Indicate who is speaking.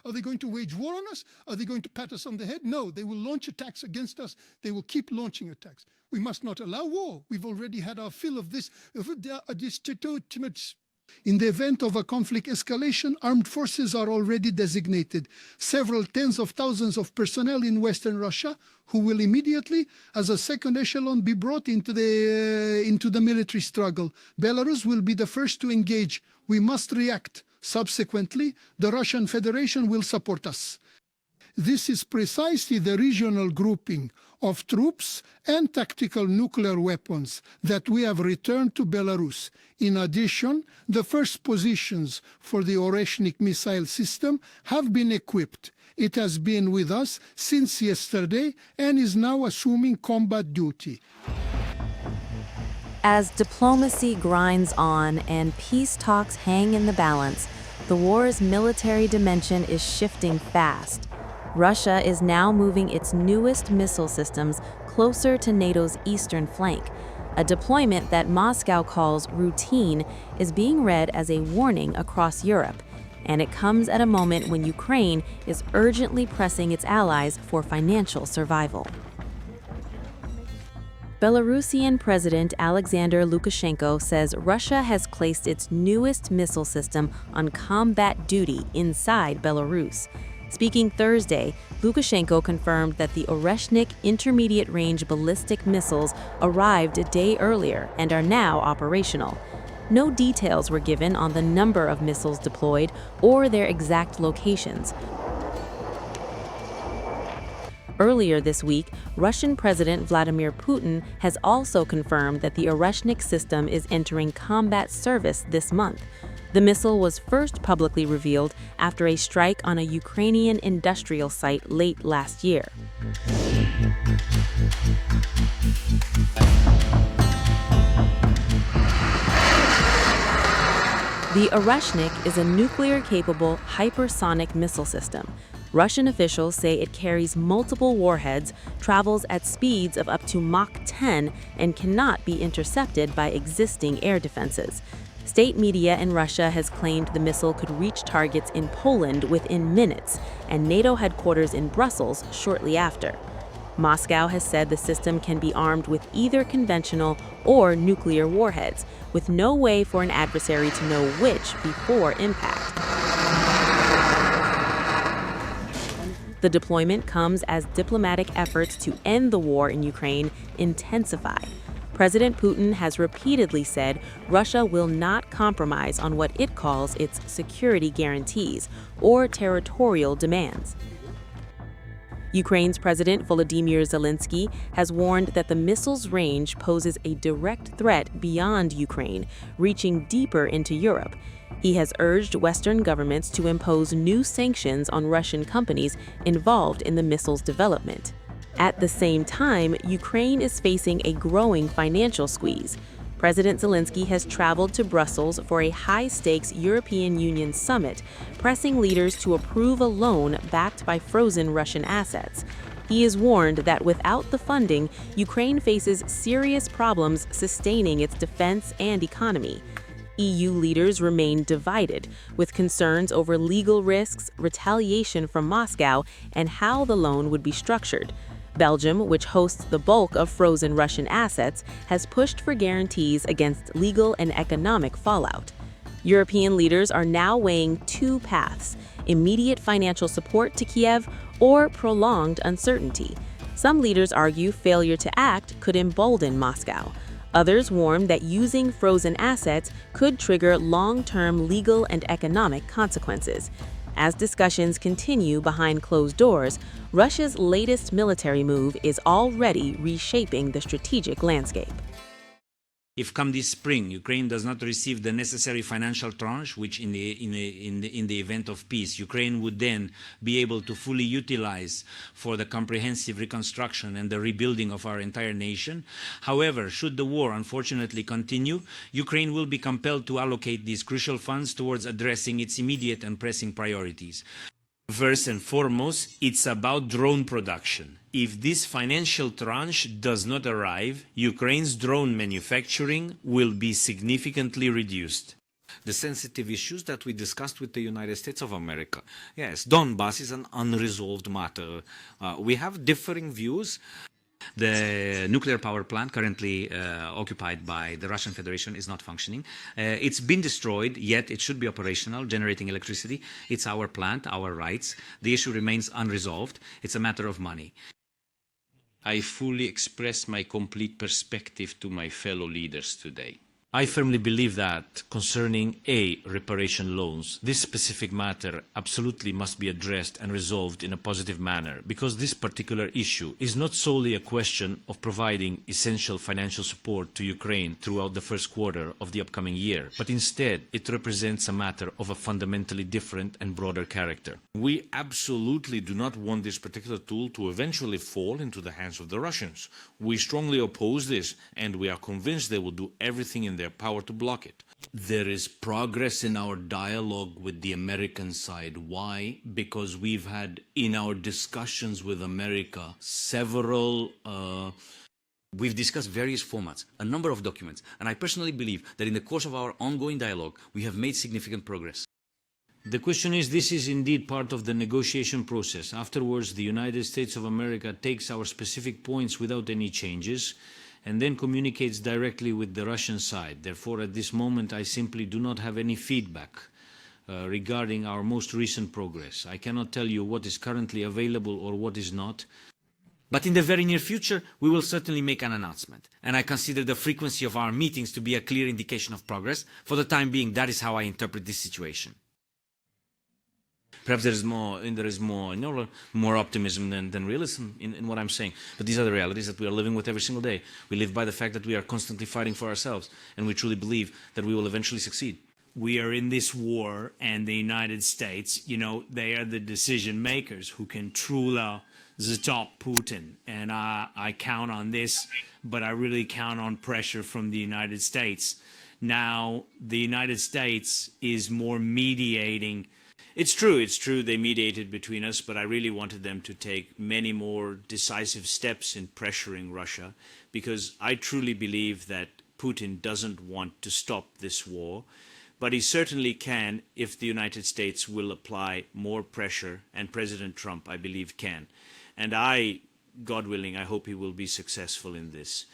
Speaker 1: Are they going to wage war on us? Are they going to pat us on the head? No, they will launch attacks against us. They will keep launching attacks. We must not allow war. We've already had our fill of this. In the event of a conflict escalation, armed forces are already designated. Several tens of thousands of personnel in Western Russia who will immediately, as a second echelon, be brought into the military struggle. Belarus will be the first to engage. We must react. Subsequently, the Russian Federation will support us. This is precisely the regional grouping of troops and tactical nuclear weapons that we have returned to Belarus. In addition, the first positions for the Oreshnik missile system have been equipped. It has been with us since yesterday and is now assuming combat duty.
Speaker 2: As diplomacy grinds on and peace talks hang in the balance, the war's military dimension is shifting fast. Russia is now moving its newest missile systems closer to NATO's eastern flank. A deployment that Moscow calls routine is being read as a warning across Europe, and it comes at a moment when Ukraine is urgently pressing its allies for financial survival. Belarusian President Alexander Lukashenko says Russia has placed its newest missile system on combat duty inside Belarus. Speaking Thursday, Lukashenko confirmed that the Oreshnik intermediate-range ballistic missiles arrived a day earlier and are now operational. No details were given on the number of missiles deployed or their exact locations. Earlier this week, Russian President Vladimir Putin has also confirmed that the Oreshnik system is entering combat service this month. The missile was first publicly revealed after a strike on a Ukrainian industrial site late last year. The Oreshnik is a nuclear-capable hypersonic missile system. Russian officials say it carries multiple warheads, travels at speeds of up to Mach 10, and cannot be intercepted by existing air defenses. State media in Russia has claimed the missile could reach targets in Poland within minutes, and NATO headquarters in Brussels shortly after. Moscow has said the system can be armed with either conventional or nuclear warheads, with no way for an adversary to know which before impact. The deployment comes as diplomatic efforts to end the war in Ukraine intensify. President Putin has repeatedly said Russia will not compromise on what it calls its security guarantees or territorial demands. Ukraine's President Volodymyr Zelensky has warned that the missile's range poses a direct threat beyond Ukraine, reaching deeper into Europe. He has urged Western governments to impose new sanctions on Russian companies involved in the missile's development. At the same time, Ukraine is facing a growing financial squeeze. President Zelensky has traveled to Brussels for a high-stakes European Union summit, pressing leaders to approve a loan backed by frozen Russian assets. He has warned that without the funding, Ukraine faces serious problems sustaining its defense and economy. EU leaders remain divided, with concerns over legal risks, retaliation from Moscow, and how the loan would be structured. Belgium, which hosts the bulk of frozen Russian assets, has pushed for guarantees against legal and economic fallout. European leaders are now weighing two paths: immediate financial support to Kyiv or prolonged uncertainty. Some leaders argue failure to act could embolden Moscow. Others warn that using frozen assets could trigger long-term legal and economic consequences. As discussions continue behind closed doors, Russia's latest military move is already reshaping the strategic landscape.
Speaker 3: If come this spring, Ukraine does not receive the necessary financial tranche, which in the event of peace, Ukraine would then be able to fully utilize for the comprehensive reconstruction and the rebuilding of our entire nation. However, should the war unfortunately continue, Ukraine will be compelled to allocate these crucial funds towards addressing its immediate and pressing priorities. First and foremost, it's about drone production. If this financial tranche does not arrive, Ukraine's drone manufacturing will be significantly reduced.
Speaker 4: The sensitive issues that we discussed with the United States of America. Yes, Donbass is an unresolved matter. We have differing views.
Speaker 3: The nuclear power plant currently occupied by the Russian Federation is not functioning. It's been destroyed, yet it should be operational, generating electricity. It's our plant, our rights. The issue remains unresolved. It's a matter of money.
Speaker 5: I fully express my complete perspective to my fellow leaders today.
Speaker 6: I firmly believe that concerning reparation loans, this specific matter absolutely must be addressed and resolved in a positive manner, because this particular issue is not solely a question of providing essential financial support to Ukraine throughout the first quarter of the upcoming year, but instead it represents a matter of a fundamentally different and broader character.
Speaker 4: We absolutely do not want this particular tool to eventually fall into the hands of the Russians. We strongly oppose this, and we are convinced they will do everything in their power to block it.
Speaker 7: There is progress in our dialogue with the American side. Why? Because we've had, in our discussions with America, we've discussed various formats, a number of documents, and I personally believe that in the course of our ongoing dialogue, we have made significant progress.
Speaker 3: The question is, this is indeed part of the negotiation process. Afterwards, the United States of America takes our specific points without any changes, and then communicates directly with the Russian side. Therefore, at this moment, I simply do not have any feedback regarding our most recent progress. I cannot tell you what is currently available or what is not.
Speaker 7: But in the very near future, we will certainly make an announcement. And I consider the frequency of our meetings to be a clear indication of progress. For the time being, that is how I interpret this situation.
Speaker 3: Perhaps there is more optimism than realism in what I'm saying. But these are the realities that we are living with every single day. We live by the fact that we are constantly fighting for ourselves, and we truly believe that we will eventually succeed.
Speaker 8: We are in this war, and the United States, they are the decision makers who can truly stop Putin. And I count on this, but I really count on pressure from the United States. Now, the United States is more mediating. It's true, they mediated between us, but I really wanted them to take many more decisive steps in pressuring Russia, because I truly believe that Putin doesn't want to stop this war, but he certainly can if the United States will apply more pressure, and President Trump, I believe, can. And God willing, I hope he will be successful in this.